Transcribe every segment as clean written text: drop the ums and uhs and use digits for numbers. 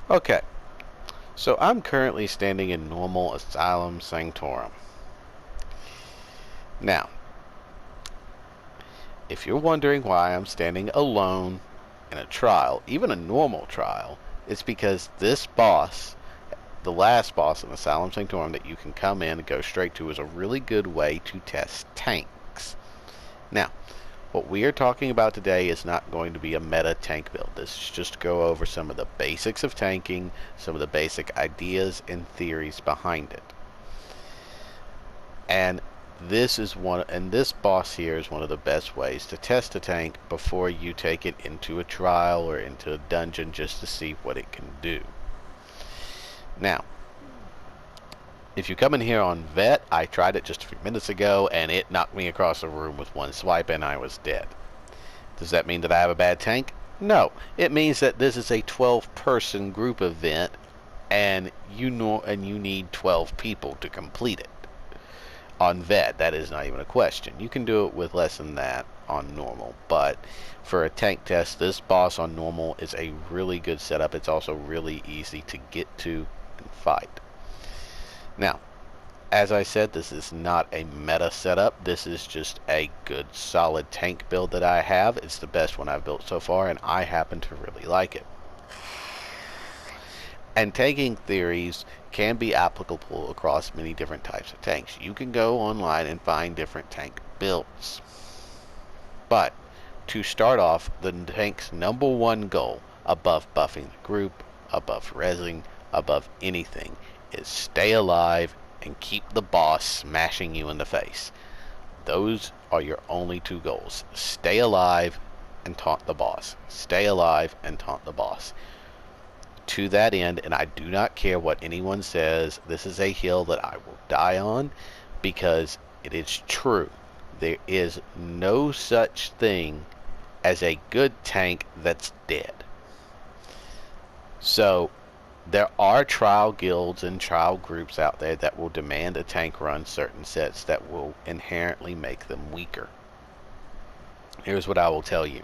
Okay, so I'm currently standing in normal Asylum Sanctorum. Now, if you're wondering why I'm standing alone in a trial, even a normal trial, it's because this boss, the last boss in Asylum Sanctorum that you can come in and go straight to, is a really good way to test tanks. Now, what we are talking about today is not going to be a meta tank build. This is just to go over some of the basics of tanking, some of the basic ideas and theories behind it. And this boss here is one of the best ways to test a tank before you take it into a trial or into a dungeon just to see what it can do. Now, if you come in here on Vet, I tried it just a few minutes ago and it knocked me across the room with one swipe and I was dead. Does that mean that I have a bad tank? No. It means that this is a 12-person group event and you need 12 people to complete it. On Vet, that is not even a question. You can do it with less than that on normal, but for a tank test, this boss on normal is a really good setup. It's also really easy to get to and fight. Now, as I said, this is not a meta setup. This is just a good solid tank build that I have. It's the best one I've built so far, and I happen to really like it. And tanking theories can be applicable across many different types of tanks. You can go online and find different tank builds. But to start off, the tank's number one goal, above buffing the group, above rezzing, above anything, is stay alive and keep the boss smashing you in the face. Those are your only two goals. Stay alive and taunt the boss. Stay alive and taunt the boss. To that end, and I do not care what anyone says, this is a hill that I will die on because it is true. There is no such thing as a good tank that's dead. So, there are trial guilds and trial groups out there that will demand a tank run certain sets that will inherently make them weaker. Here's what I will tell you.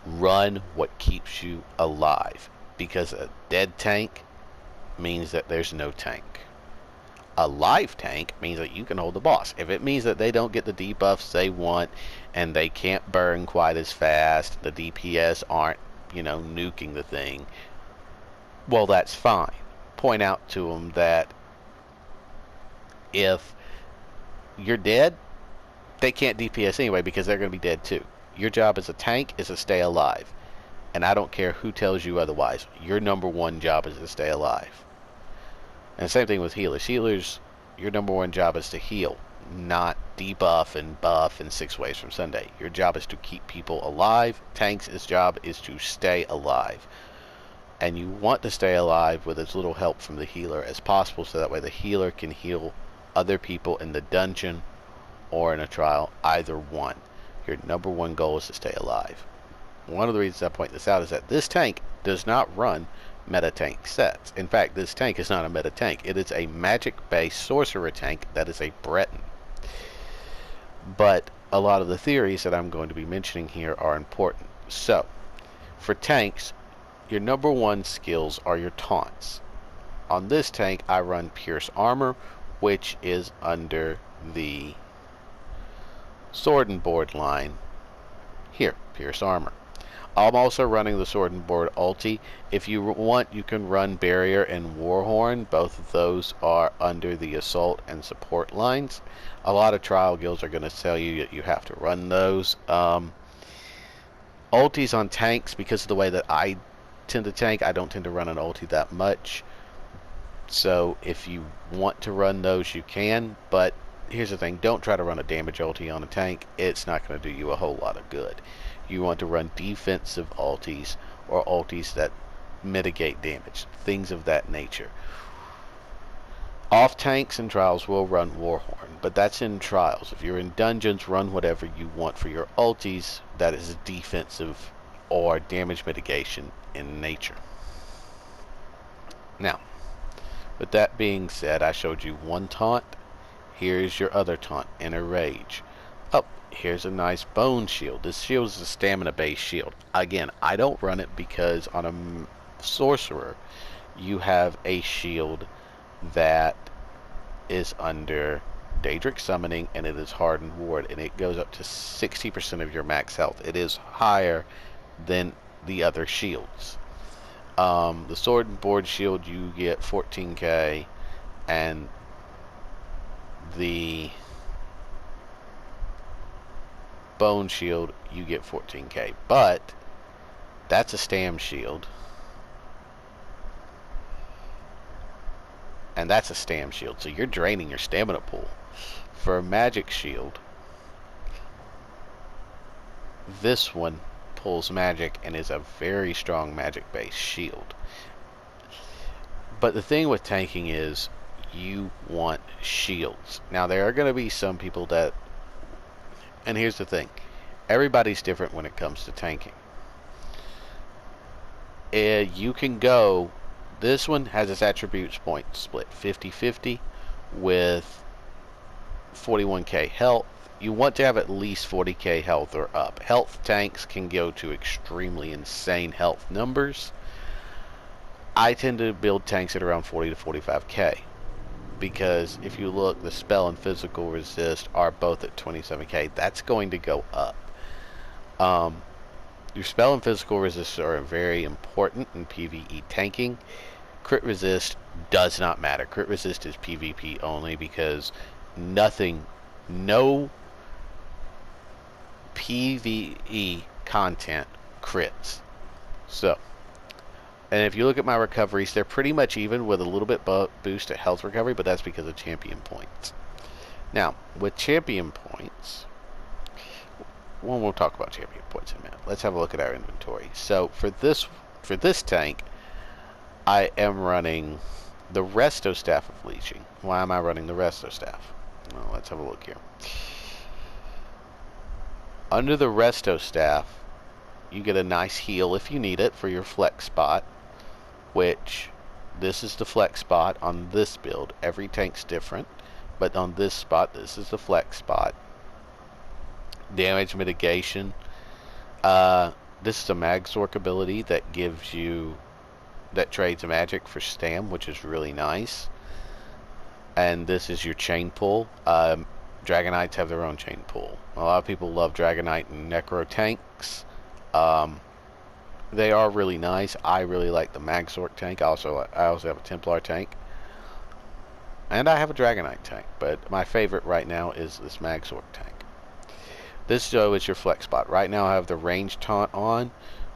Run what keeps you alive, because a dead tank means that there's no tank. A live tank means that you can hold the boss. If it means that they don't get the debuffs they want and they can't burn quite as fast, the DPS aren't, nuking the thing, well, that's fine. Point out to them that if you're dead, they can't DPS anyway because they're going to be dead too. Your job as a tank is to stay alive. And I don't care who tells you otherwise. Your number one job is to stay alive. And same thing with healers. Healers, your number one job is to heal, not debuff and buff and 6 ways from Sunday. Your job is to keep people alive. Tanks' job is to stay alive. And you want to stay alive with as little help from the healer as possible so that way the healer can heal other people in the dungeon or in a trial, either one. Your number one goal is to stay alive. One of the reasons I point this out is that this tank does not run meta tank sets. In fact, this tank is not a meta tank. It is a magic-based sorcerer tank that is a Breton. But a lot of the theories that I'm going to be mentioning here are important. So, for tanks, your number one skills are your taunts. On this tank, I run Pierce Armor, which is under the Sword and Board line. Here, Pierce Armor. I'm also running the Sword and Board ulti. If you want, you can run Barrier and Warhorn. Both of those are under the Assault and Support lines. A lot of trial guilds are going to tell you that you have to run those. Ultis on tanks, because of the way that I tend to tank, I don't tend to run an ulti that much. So if you want to run those, you can. But here's the thing, don't try to run a damage ulti on a tank. It's not going to do you a whole lot of good. You want to run defensive ultis or ultis that mitigate damage, things of that nature. Off tanks and trials will run Warhorn, but that's in trials. If you're in dungeons, run whatever you want for your ultis that is defensive or damage mitigation in nature. Now, with that being said, I showed you one taunt. Here's your other taunt, Inner Rage. Oh, here's a nice bone shield. This shield is a stamina based shield. Again, I don't run it because on a sorcerer, you have a shield that is under Daedric Summoning, and it is Hardened Ward, and it goes up to 60% of your max health. It is higher than the other shields. The Sword and Board shield, you get 14k, and the Bone shield, you get 14k. But that's a stam shield, and that's a stam shield, so you're draining your stamina pool. For a magic shield, this one pulls magic and is a very strong magic based shield. But the thing with tanking is you want shields. Now there are going to be some people that, and here's the thing, everybody's different when it comes to tanking. You can go, this one has its attributes point split 50-50 with 41k health. You want to have at least 40k health or up. Health tanks can go to extremely insane health numbers. I tend to build tanks at around 40 to 45k, because if you look, the spell and physical resist are both at 27k. That's going to go up. Your spell and physical resist are very important in PvE tanking. Crit resist does not matter. Crit resist is PvP only, because no PvE content crits. So, and if you look at my recoveries, they're pretty much even with a little bit boost at health recovery, but that's because of champion points. Now, with champion points, we'll talk about champion points in a minute. Let's have a look at our inventory. So for this tank, I am running the Resto Staff of Leeching. Why am I running the Resto Staff? Well, let's have a look here. Under the Resto Staff, you get a nice heal if you need it for your flex spot, which this is the flex spot on this build. Every tank's different, but on this spot, this is the flex spot. Damage mitigation. This is a Magzork ability that gives you, that trades magic for stam, which is really nice. And this is your chain pull. Dragonites have their own chain pull. A lot of people love Dragonite and Necro tanks. They are really nice. I really like the Magzork tank. I also have a Templar tank, and I have a Dragonite tank. But my favorite right now is this Magzork tank. This though is your flex spot. Right now I have the range taunt on,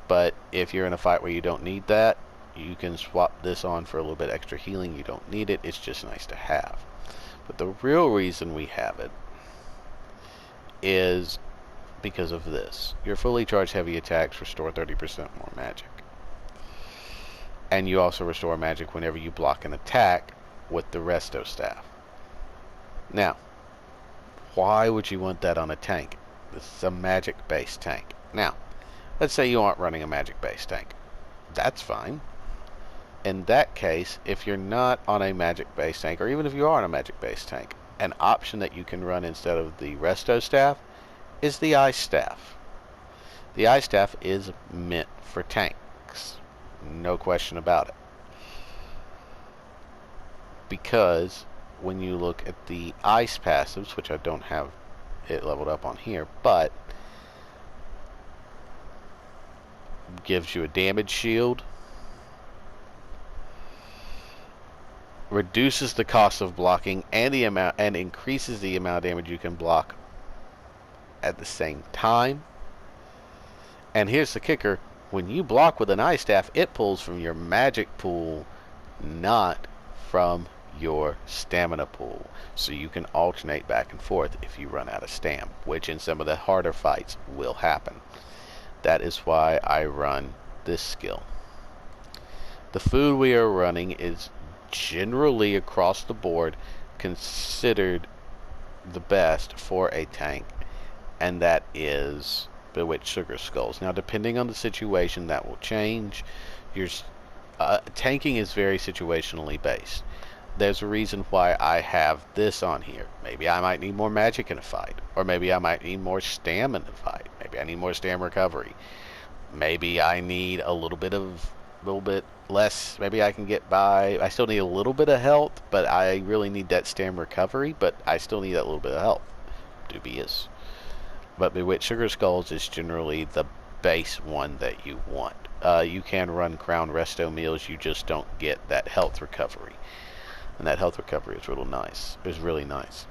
but if you're in a fight where you don't need that, you can swap this on for a little bit extra healing. You don't need it. It's just nice to have. But the real reason we have it is because of this. Your fully charged heavy attacks restore 30% more magic. And you also restore magic whenever you block an attack with the Resto Staff. Now, why would you want that on a tank? This is a magic-based tank. Now, let's say you aren't running a magic-based tank. That's fine. In that case, if you're not on a magic-based tank, or even if you are on a magic-based tank, an option that you can run instead of the Resto Staff is the Ice Staff. The Ice Staff is meant for tanks. No question about it. Because when you look at the Ice passives, which I don't have it leveled up on here, but gives you a damage shield, reduces the cost of blocking and increases the amount of damage you can block at the same time. And here's the kicker: when you block with an Ice Staff, it pulls from your magic pool, not from your stamina pool. So you can alternate back and forth if you run out of stam, which in some of the harder fights will happen. That is why I run this skill. The food we are running is generally across the board considered the best for a tank, and that is Bewitched Sugar Skulls. Now, depending on the situation, that will change. Your tanking is very situationally based. There's a reason why I have this on here. Maybe I might need more magic in a fight, or maybe I might need more stam in a fight. Maybe I need more stam recovery. Maybe I need a little bit of little bit less. Maybe I can get by. I still need a little bit of health, but I really need that stam recovery, but I still need that little bit of health. Dubious. But Bewitched Sugar Skulls is generally the base one that you want. You can run Crown Resto meals, you just don't get that health recovery. And that health recovery is really nice. Is really nice.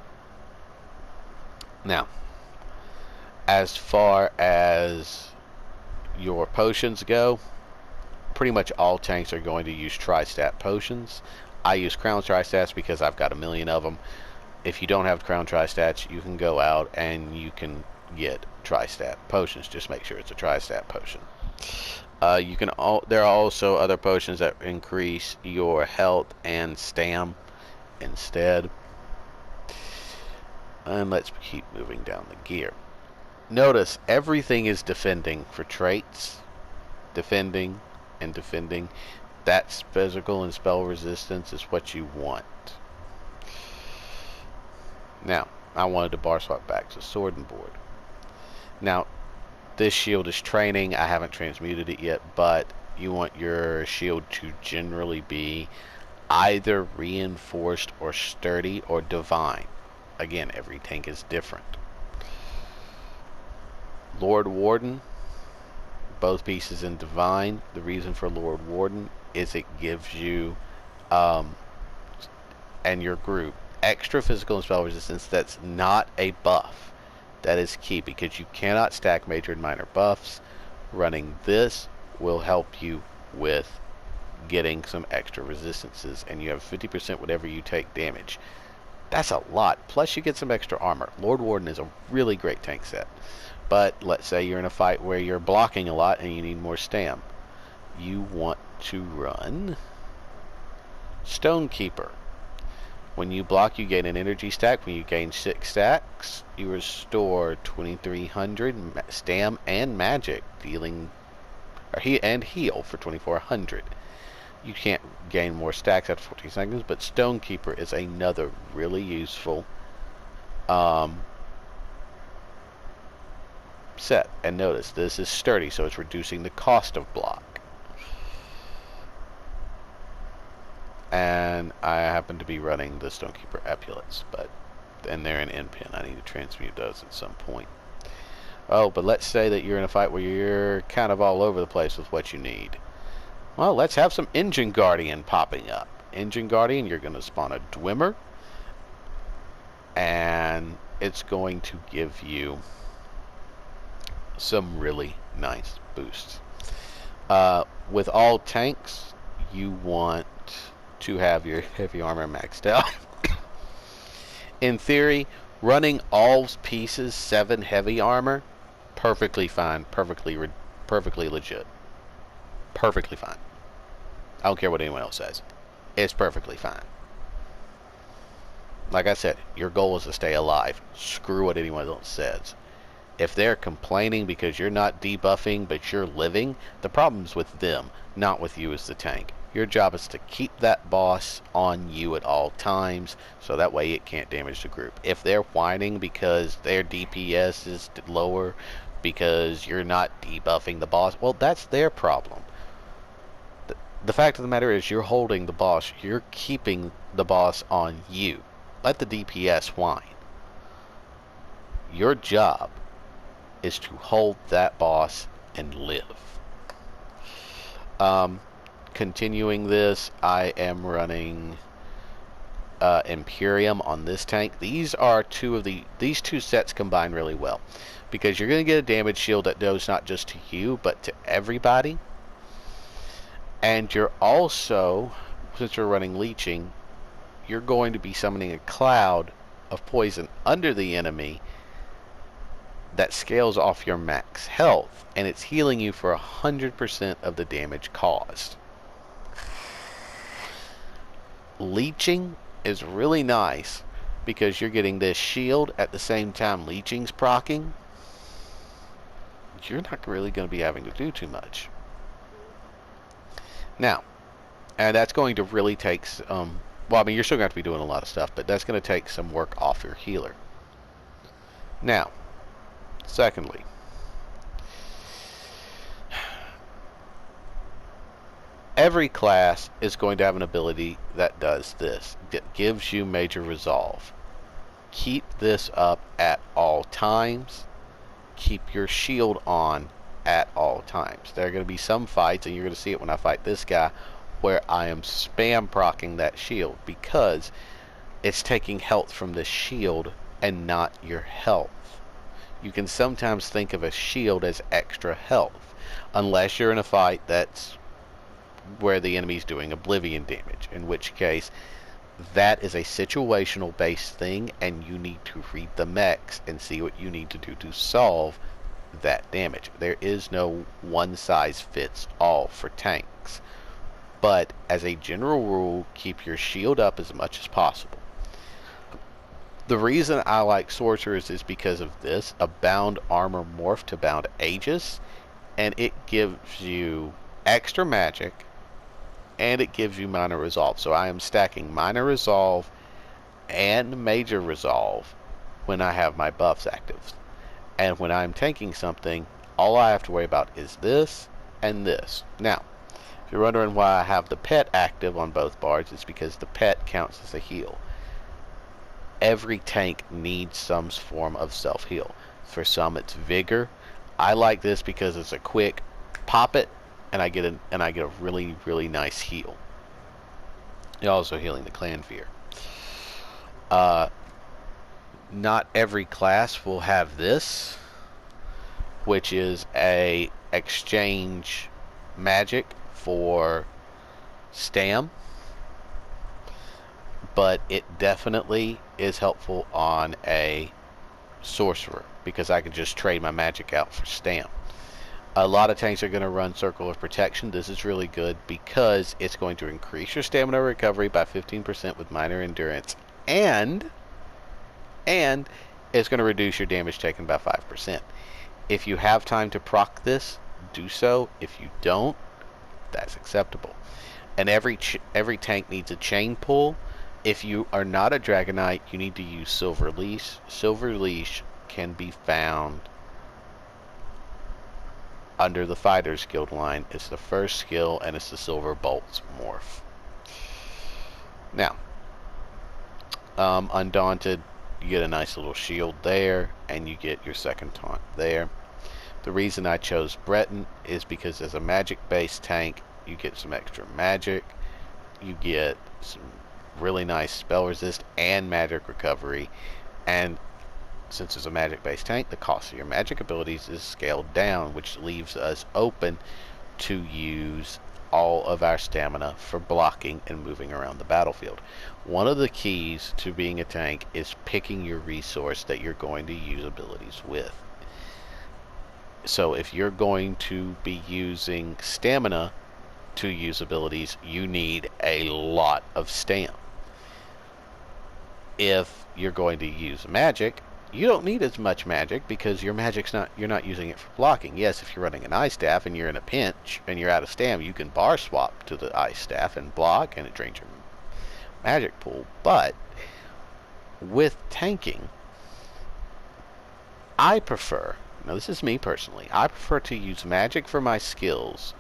Now, as far as your potions go, pretty much all tanks are going to use Tri-Stat potions. I use Crown Tri-Stats because I've got a million of them. If you don't have Crown Tri-Stats, you can go out and you can get Tri-Stat potions. Just make sure it's a Tri-Stat potion. There are also other potions that increase your health and stam instead. And let's keep moving down the gear. Notice everything is defending for traits. Defending and defending. That's physical and spell resistance is what you want. Now, I wanted to bar swap back to sword and board. Now, this shield is training. I haven't transmuted it yet, but you want your shield to generally be either reinforced or sturdy or divine. Again, every tank is different. Lord Warden, both pieces in divine. The reason for Lord Warden is it gives you and your group extra physical and spell resistance. That's not a buff. That is key because you cannot stack major and minor buffs. Running this will help you with getting some extra resistances, and you have 50% whenever you take damage. That's a lot. Plus you get some extra armor. Lord Warden is a really great tank set. But let's say you're in a fight where you're blocking a lot and you need more stam. You want to run Stonekeeper. When you block, you gain an energy stack. When you gain 6 stacks, you restore 2300 stam and magic, dealing and heal for 2400. You can't gain more stacks after 14 seconds, but Stonekeeper is another really useful set. And notice this is sturdy, so it's reducing the cost of block. And I happen to be running the Stonekeeper Epulets, and they're an end pin. I need to transmute those at some point. Oh, but let's say that you're in a fight where you're kind of all over the place with what you need. Well, let's have some Engine Guardian popping up. Engine Guardian, you're going to spawn a Dwemer, and it's going to give you some really nice boosts. With all tanks, you want to have your heavy armor maxed out. In theory, running all pieces 7 heavy armor, perfectly fine, perfectly legit. Perfectly fine. I don't care what anyone else says. It's perfectly fine. Like I said, your goal is to stay alive. Screw what anyone else says. If they're complaining because you're not debuffing but you're living, the problem's with them, not with you as the tank. Your job is to keep that boss on you at all times, so that way it can't damage the group. If they're whining because their DPS is lower because you're not debuffing the boss, well, that's their problem. The fact of the matter is you're holding the boss. You're keeping the boss on you. Let the DPS whine. Your job is to hold that boss and live. Continuing this, I am running Imperium on this tank. These two sets combine really well because you're going to get a damage shield that goes not just to you but to everybody, and you're also, since you're running leeching, you're going to be summoning a cloud of poison under the enemy that scales off your max health, and it's healing you for 100% of the damage caused. Leeching is really nice because you're getting this shield at the same time leeching's proccing. You're not really going to be having to do too much. Now, and that's going to really take some, well, I mean, you're still going to have to be doing a lot of stuff, but that's going to take some work off your healer. Now, secondly, Every class is going to have an ability that does this, that gives you major resolve. Keep this up at all times. Keep your shield on at all times. There are going to be some fights, and you're going to see it when I fight this guy, where I am spam procking that shield because it's taking health from the shield and not your health. You can sometimes think of a shield as extra health, unless you're in a fight that's where the enemy's doing oblivion damage, in which case that is a situational based thing, and you need to read the mechs and see what you need to do to solve that damage. There is no one size fits all for tanks, but as a general rule, keep your shield up as much as possible. The reason I like sorcerers is because of this: a bound armor morph to bound Aegis, and it gives you extra magic and it gives you minor resolve. So I am stacking minor resolve and major resolve when I have my buffs active. And when I'm tanking something, all I have to worry about is this and this. Now, if you're wondering why I have the pet active on both bars, it's because the pet counts as a heal. Every tank needs some form of self-heal. For some, it's vigor. I like this because it's a quick pop it, and I get a really, really nice heal. You're also healing the clan fear. Not every class will have this, which is a exchange magic for stam, but it definitely is helpful on a sorcerer because I can just trade my magic out for stam. A lot of tanks are going to run Circle of Protection. This is really good because it's going to increase your stamina recovery by 15% with minor endurance, and it's going to reduce your damage taken by 5%. If you have time to proc this, do so. If you don't, that's acceptable. And every tank needs a chain pull. If you are not a Dragonite, you need to use Silver Leash. Silver Leash can be found under the Fighter's Guild line. It's the first skill, and it's the Silver Bolts morph. Now, Undaunted, you get a nice little shield there, and you get your second taunt there. The reason I chose Breton is because as a magic-based tank, you get some extra magic, you get some really nice spell resist and magic recovery, and since it's a magic-based tank, the cost of your magic abilities is scaled down, which leaves us open to use all of our stamina for blocking and moving around the battlefield. One of the keys to being a tank is picking your resource that you're going to use abilities with. So if you're going to be using stamina to use abilities, you need a lot of stam. If you're going to use magic, you don't need as much magic because your magic's you're not using it for blocking. Yes, if you're running an ice staff and you're in a pinch and you're out of stam, you can bar swap to the ice staff and block, and it drains your magic pool. But with tanking, I prefer, now this is me personally, I prefer to use magic for my skills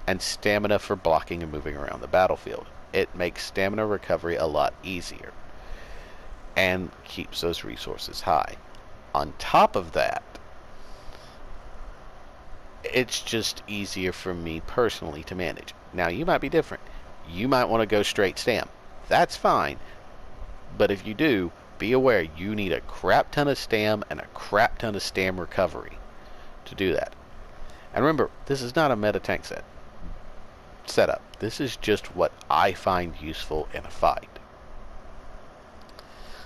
and stamina for blocking and moving around the battlefield. It makes stamina recovery a lot easier and keeps those resources high. On top of that, it's just easier for me personally to manage. Now, you might be different. You might want to go straight stam. That's fine. But if you do, be aware you need a crap ton of stam and a crap ton of stam recovery to do that. And remember, this is not a meta tank setup. This is just what I find useful in a fight.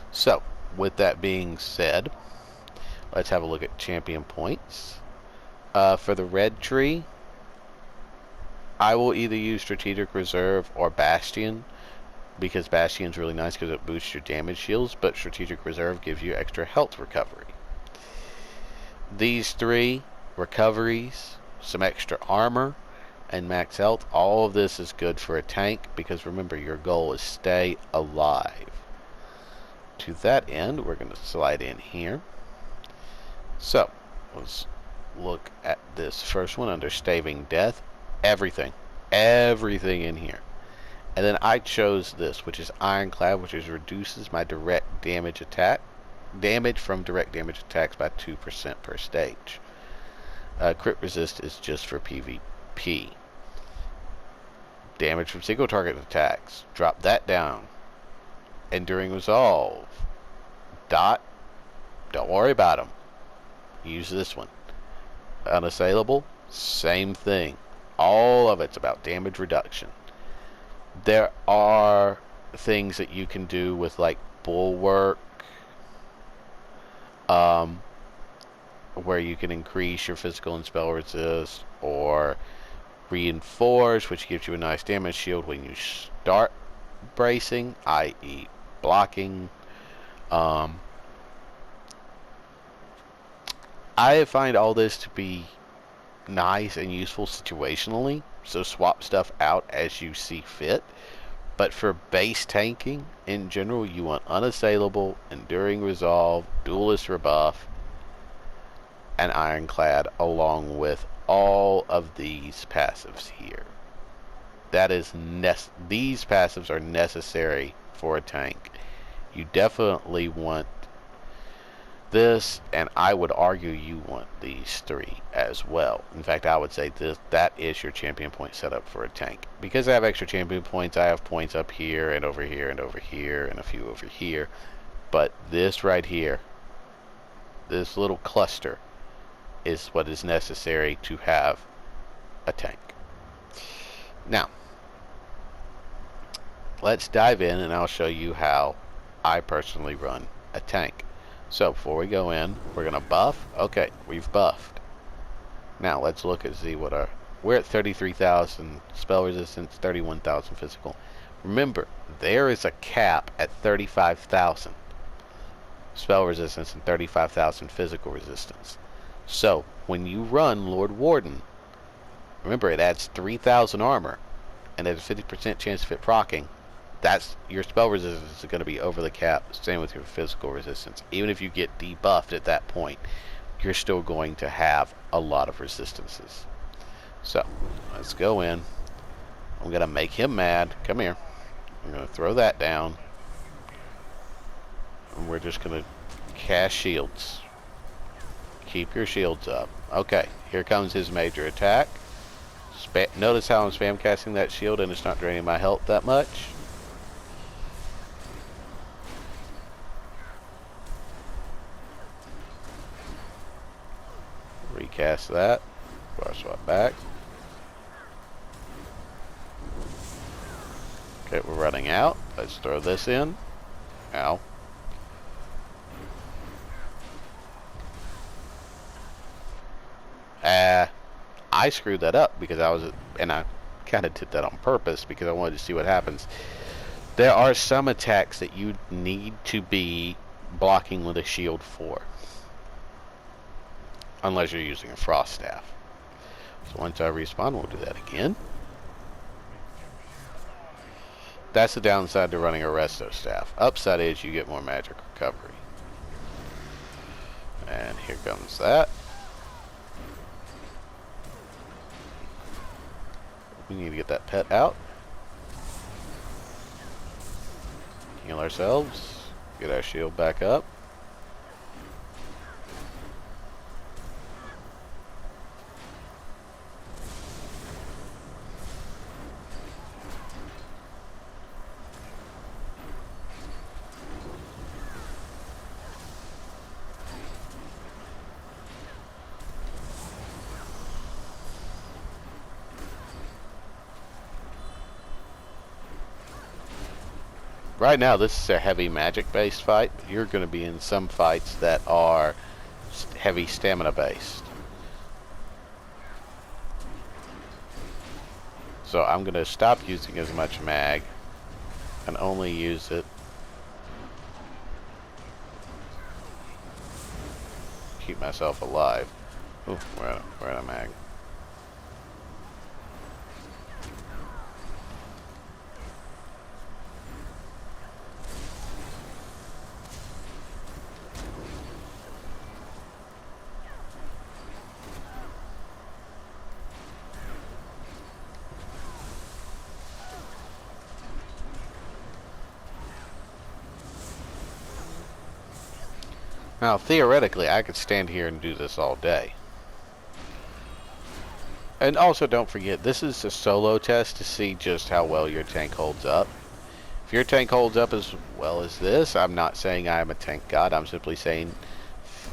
So, with that being said, let's have a look at champion points. For the red tree, I will either use Strategic Reserve or Bastion, because Bastion's really nice because it boosts your damage shields, but Strategic Reserve gives you extra health recovery. These three, recoveries, some extra armor, and max health, all of this is good for a tank, because remember, your goal is stay alive. To that end, we're going to slide in here. So, let's look at this first one under Staving Death. Everything. everything in here. And then I chose this, which is Ironclad, which reduces my direct damage from direct damage attacks by 2% per stage. Crit resist is just for PvP. Damage from single target attacks, drop that down. Enduring Resolve. Dot, don't worry about them. Use this one. Unassailable, same thing. All of it's about damage reduction. There are things that you can do with like Bulwark, where you can increase your physical and spell resist, or Reinforce, which gives you a nice damage shield when you start bracing, i.e. blocking. I find all this to be nice and useful situationally, so swap stuff out as you see fit. But for base tanking, in general, you want Unassailable, Enduring Resolve, Duelist Rebuff, and Ironclad, along with all of these passives here. That is these passives are necessary for a tank. You definitely want this, and I would argue you want these three as well. In fact, I would say that is your champion point setup for a tank. Because I have extra champion points, I have points up here and over here and over here and a few over here. But this right here, this little cluster, is what is necessary to have a tank. Now, let's dive in and I'll show you how I personally run a tank. So before we go in, we're going to buff. Okay, we've buffed. Now let's look and see what we're at 33,000 spell resistance, 31,000 physical. Remember, there is a cap at 35,000 spell resistance and 35,000 physical resistance. So when you run Lord Warden, remember it adds 3,000 armor and there's a 50% chance of it proccing. That's your spell resistance is going to be over the cap. Same with your physical resistance. Even if you get debuffed at that point, you're still going to have a lot of resistances. So let's go in. I'm going to make him mad. Come here. I'm going to throw that down. And we're just going to cast shields. Keep your shields up. Okay, here comes his major attack. Notice how I'm spam casting that shield and it's not draining my health that much. Recast that. Bar swap back. Okay, we're running out. Let's throw this in. Ow. I screwed that up because I kind of did that on purpose because I wanted to see what happens. There are some attacks that you need to be blocking with a shield for. Unless you're using a frost staff. So once I respawn, we'll do that again. That's the downside to running a resto staff. Upside is you get more magic recovery. And here comes that. We need to get that pet out. Heal ourselves. Get our shield back up. Right now, this is a heavy magic-based fight. You're going to be in some fights that are heavy stamina-based. So I'm going to stop using as much mag and only use it. Keep myself alive. Ooh, we're out of mag. Now, theoretically, I could stand here and do this all day. And also, don't forget, this is a solo test to see just how well your tank holds up. If your tank holds up as well as this, I'm not saying I am a tank god. I'm simply saying,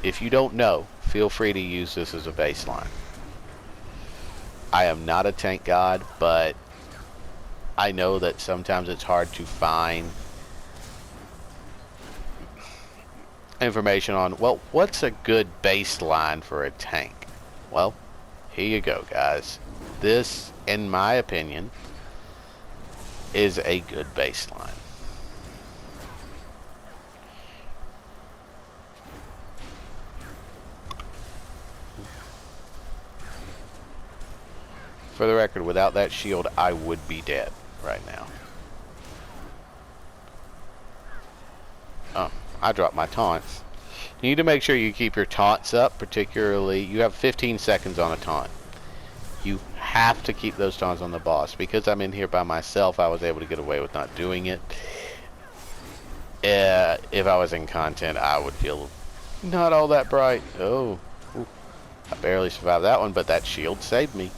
if you don't know, feel free to use this as a baseline. I am not a tank god, but I know that sometimes it's hard to find information on, well, what's a good baseline for a tank? Well, here you go, guys. This, in my opinion, is a good baseline. For the record, without that shield, I would be dead right now. Oh, I dropped my taunts. You need to make sure you keep your taunts up, particularly, you have 15 seconds on a taunt. You have to keep those taunts on the boss. Because I'm in here by myself, I was able to get away with not doing it. If I was in content, I would feel not all that bright. Oh, ooh, I barely survived that one, but that shield saved me.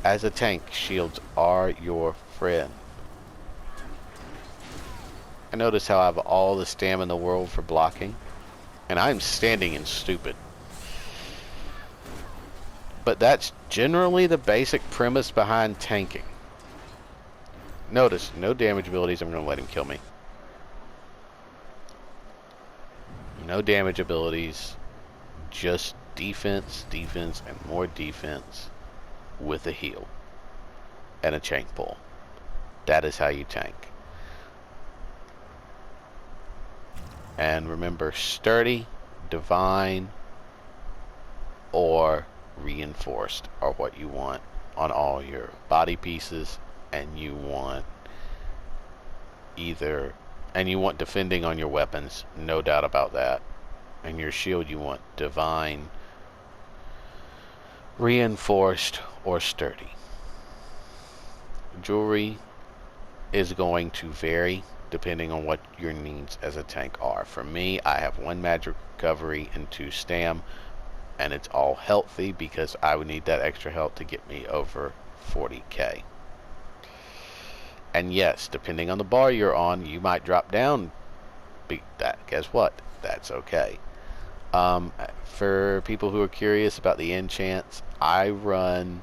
As a tank, shields are your friend. I notice how I have all the stamina in the world for blocking. And I'm standing in stupid. But that's generally the basic premise behind tanking. Notice, no damage abilities. I'm going to let him kill me. No damage abilities. Just defense, defense, and more defense with a heal. And a chain pull. That is how you tank. And remember, sturdy, divine, or reinforced are what you want on all your body pieces, and you want either, and you want defending on your weapons, no doubt about that. And your shield, you want divine, reinforced, or sturdy. Jewelry is going to vary depending on what your needs as a tank are. For me, I have 1 magic recovery and 2 stam, and it's all healthy because I would need that extra health to get me over 40k. And yes, depending on the bar you're on, you might drop down. Guess what? That's okay. For people who are curious about the enchants, I run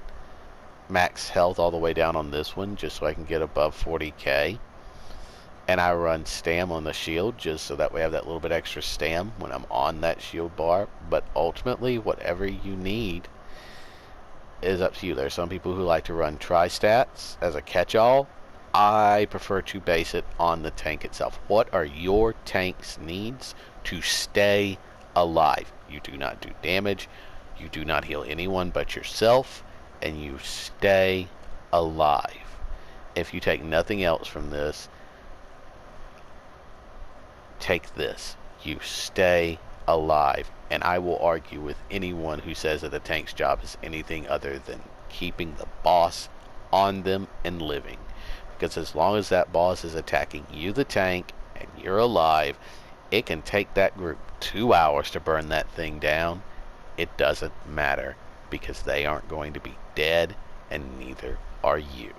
max health all the way down on this one just so I can get above 40k. And I run stam on the shield just so that way I have that little bit extra stam when I'm on that shield bar. But ultimately, whatever you need is up to you. There are some people who like to run tri-stats as a catch-all. I prefer to base it on the tank itself. What are your tank's needs to stay alive? You do not do damage. You do not heal anyone but yourself. And you stay alive. If you take nothing else from this, take this. You stay alive. And I will argue with anyone who says that a tank's job is anything other than keeping the boss on them and living. Because as long as that boss is attacking you, the tank, and you're alive, it can take that group 2 hours to burn that thing down. It doesn't matter because they aren't going to be dead, and neither are you.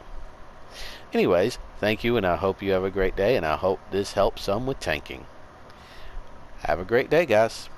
Anyways, thank you, and I hope you have a great day, and I hope this helps some with tanking. Have a great day, guys.